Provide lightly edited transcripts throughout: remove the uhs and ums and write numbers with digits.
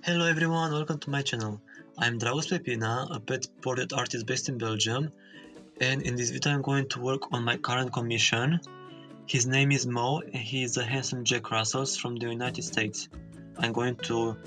Hello everyone, welcome to my channel. I'm Dragos Pepina, a pet portrait artist based in Belgium, and in this video I'm going to work on my current commission. His name is Mo and he is a handsome Jack Russell from the United States. I'm going to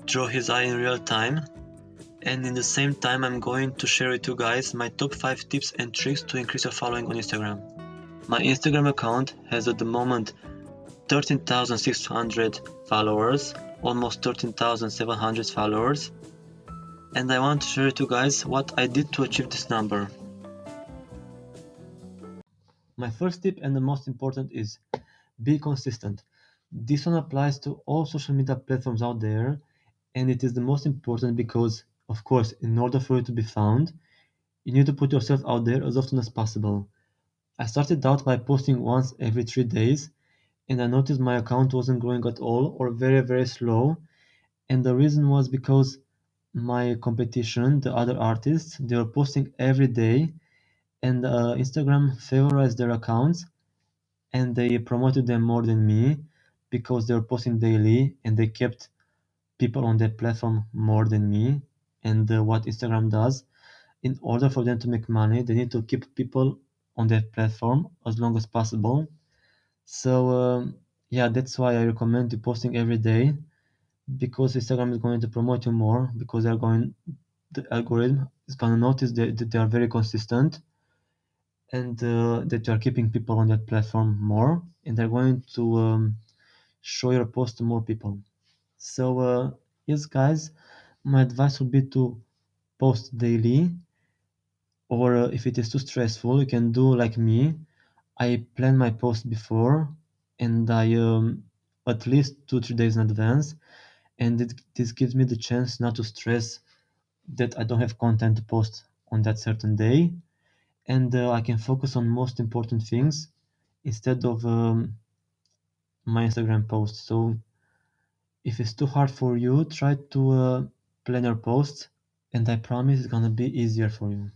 draw his eye in real time, and in the same time I'm going to share with you guys my top 5 tips and tricks to increase your following on Instagram. My Instagram account has at the moment 13,600 followers, almost 13,700 followers, and I want to share with you guys what I did to achieve this number. My first tip and the most important is be consistent. This one applies to all social media platforms out there, and it is the most important because, of course, in order for you to be found, you need to put yourself out there as often as possible. I started out by posting once every 3 days, and I noticed my account wasn't growing at all or very, very slow. And the reason was because my competition, the other artists, they were posting every day, and Instagram favorized their accounts and they promoted them more than me because they were posting daily and they kept people on their platform more than me. And what Instagram does, in order for them to make money, they need to keep people on their platform as long as possible. So yeah, that's why I recommend you posting every day, because Instagram is going to promote you more, because the algorithm is going to notice that they are very consistent, and that you are keeping people on that platform more, and they're going to show your post to more people. So yes guys, my advice would be to post daily, or if it is too stressful, you can do like me. I plan my post before, and I at least 2-3 days in advance, and this gives me the chance not to stress that I don't have content to post on that certain day, and I can focus on most important things instead of my Instagram posts. So if it's too hard for you, try to plan your posts, and I promise it's gonna be easier for you.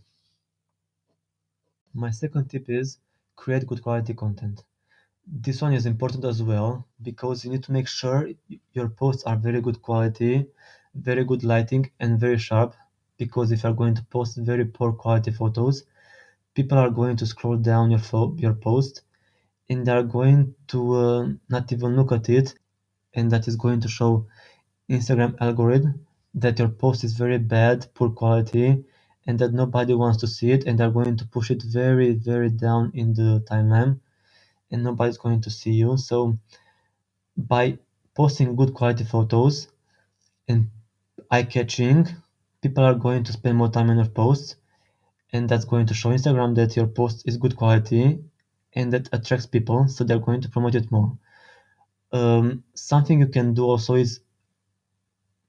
My second tip is create good quality content. This one is important as well because you need to make sure your posts are very good quality, very good lighting, and very sharp. Because if you're going to post very poor quality photos, people are going to scroll down your post, and they're going to not even look at it, and that is going to show Instagram algorithm that your post is very bad, poor quality, and that nobody wants to see it, and they're going to push it very, very down in the timeline, and nobody's going to see you. So by posting good quality photos and eye-catching, people are going to spend more time on your posts, and that's going to show Instagram that your post is good quality and that attracts people, so they're going to promote it more. Something you can do also is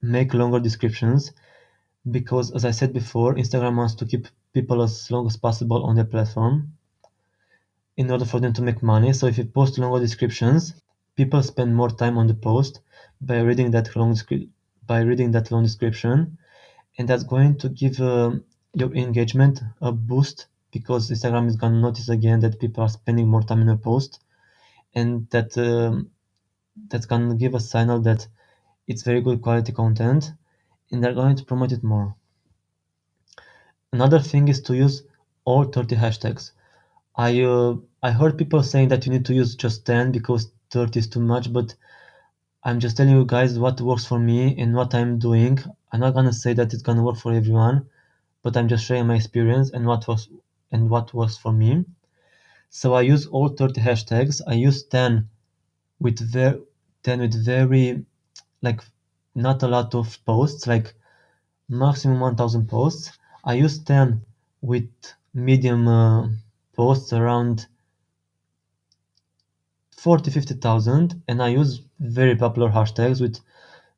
make longer descriptions, because as I said before, Instagram wants to keep people as long as possible on their platform in order for them to make money. So if you post longer descriptions, people spend more time on the post by reading that long description, and that's going to give your engagement a boost, because Instagram is going to notice again that people are spending more time in your post, and that's going to give a signal that it's very good quality content, and they're going to promote it more. Another thing is to use all 30 hashtags. I heard people saying that you need to use just 10 because 30 is too much, but I'm just telling you guys what works for me and what I'm doing. I'm not gonna say that it's gonna work for everyone, but I'm just sharing my experience and what works for me. So I use all 30 hashtags. I use 10 with very 10 with very, like, not a lot of posts, like maximum 1000 posts. I use 10 with medium posts around 40-50,000, and I use very popular hashtags with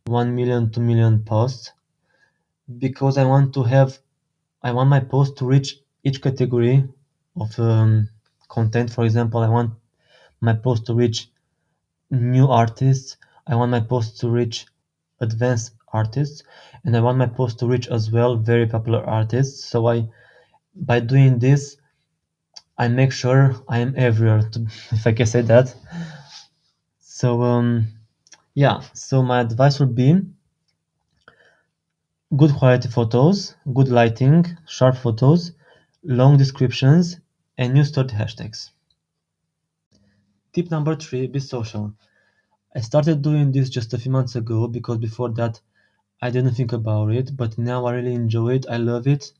1 million, 2 million posts, because I want my post to reach each category of content. For example, I want my post to reach new artists, I want my post to reach advanced artists, and I want my post to reach as well very popular artists. So by doing this, I make sure I am everywhere, if I can say that. So yeah, so my advice would be good quality photos, good lighting, sharp photos, long descriptions, and use 30 hashtags. Tip number 3, be social. I started doing this just a few months ago because before that I didn't think about it, but now I really enjoy it. I love it.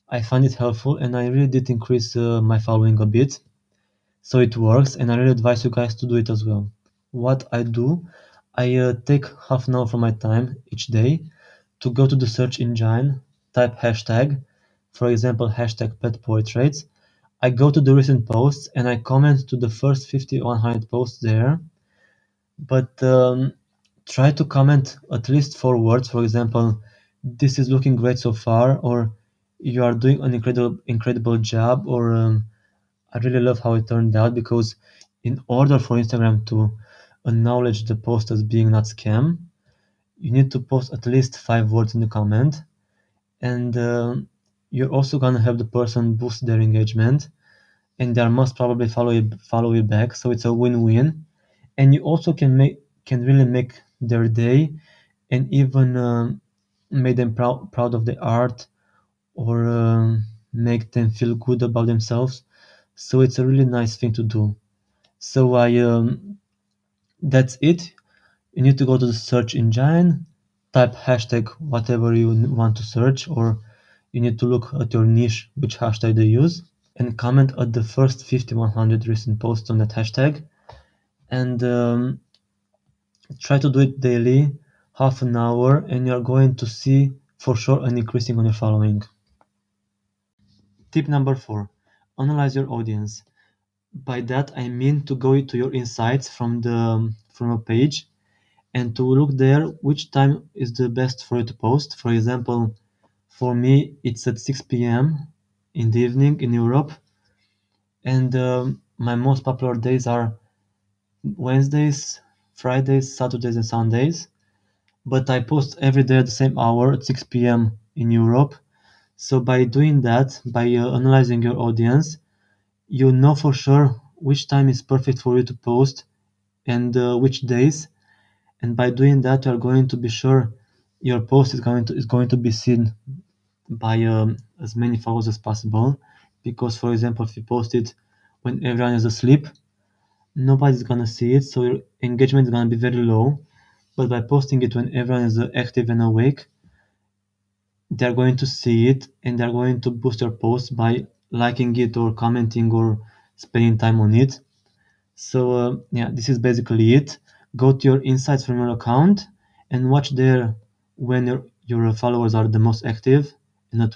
I find it helpful, and I really did increase my following a bit. So it works, and I really advise you guys to do it as well. What I do, I take half an hour from my time each day to go to the search engine, type hashtag, for example, hashtag pet portraits. I go to the recent posts and I comment to the first 50 or 100 posts there, but try to comment at least 4 words. For example, this is looking great so far, or you are doing an incredible job, or I really love how it turned out, because in order for Instagram to acknowledge the post as being not scam, you need to post at least 5 words in the comment, and you're also gonna have the person boost their engagement, and they must probably follow you back. So it's a win-win, and you also can really make their day, and even make them proud of the art, or make them feel good about themselves. So it's a really nice thing to do. So I that's it. You need to go to the search engine, type hashtag whatever you want to search, or you need to look at your niche, which hashtag they use, and comment at the first 50, 100 recent posts on that hashtag, and try to do it daily, half an hour, and you're going to see for sure an increasing on your following. Tip number 4, analyze your audience. By that I mean to go to your insights from a page, and to look there which time is the best for you to post. For example, for me it's at 6 p.m. in the evening in Europe, and my most popular days are Wednesdays, Fridays, Saturdays, and Sundays. But I post every day at the same hour at 6 p.m. in Europe. So by doing that, by analyzing your audience, you know for sure which time is perfect for you to post, and which days. And by doing that, you are going to be sure your post is going to be seen by as many followers as possible. Because, for example, if you post it when everyone is asleep, nobody's gonna see it, so your engagement is gonna be very low. But by posting it when everyone is active and awake, they're going to see it, and they're going to boost your post by liking it or commenting or spending time on it. So yeah, this is basically it. Go to your insights from your account and watch there when your followers are the most active, and at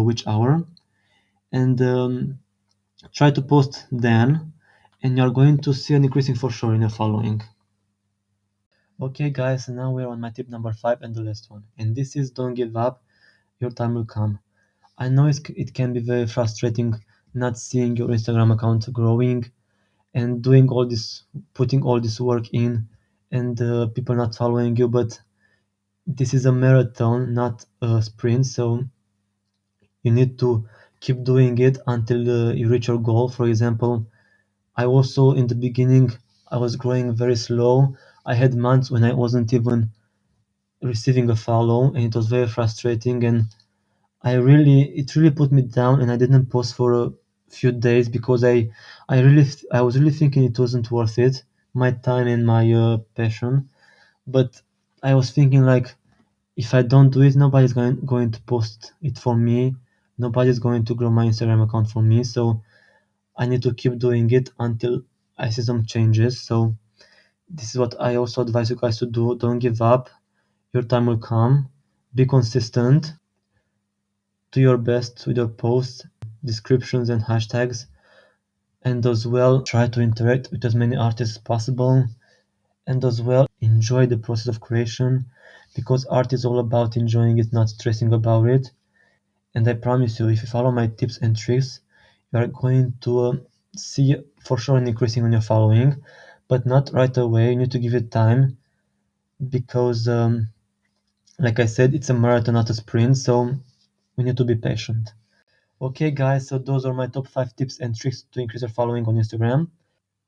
which hour, and try to post then, and you're going to see an increasing for sure in your following. Okay, guys, so now we're on my tip number 5 and the last one, and this is don't give up. Your time will come. I know it can be very frustrating not seeing your Instagram account growing, and doing all this, putting all this work in, and people not following you. But this is a marathon, not a sprint. So you need to keep doing it until you reach your goal. For example, I also in the beginning I was growing very slow. I had months when I wasn't even receiving a follow, and it was very frustrating. And it really put me down, and I didn't post for a few days because I was really thinking it wasn't worth it, my time and my passion. But I was thinking like, if I don't do it, nobody's going to post it for me. Nobody's going to grow my Instagram account for me. So I need to keep doing it until I see some changes. So this is what I also advise you guys to do. Don't give up. Your time will come. Be consistent. Do your best with your posts, descriptions, and hashtags, and as well try to interact with as many artists as possible, and as well enjoy the process of creation, because art is all about enjoying it, not stressing about it. And I promise you, if you follow my tips and tricks, you are going to see for sure an increasing on your following, but not right away. You need to give it time, because like I said, it's a marathon, not a sprint, so we need to be patient. Okay, guys, so those are my top 5 tips and tricks to increase your following on Instagram.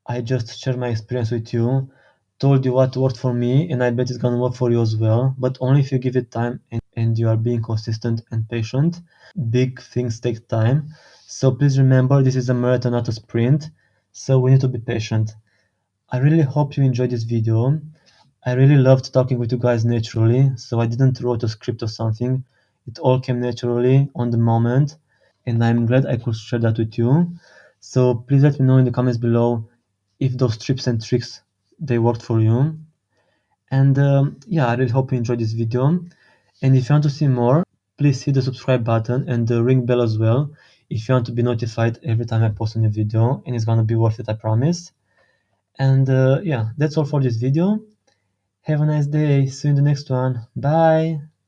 I just shared my experience with you. told you what worked for me, and I bet it's gonna work for you as well, but only if you give it time and you are being consistent and patient. Big things take time, so please remember this is a marathon, not a sprint, so we need to be patient. I really hope you enjoyed this video. I really loved talking with you guys naturally, so I didn't write a script or something. It all came naturally on the moment, and I'm glad I could share that with you. So please let me know in the comments below if those tips and tricks they worked for you. And yeah, I really hope you enjoyed this video. And if you want to see more, please hit the subscribe button and the ring bell as well if you want to be notified every time I post a new video, and it's gonna be worth it, I promise. And yeah, that's all for this video. Have a nice day. See you in the next one. Bye.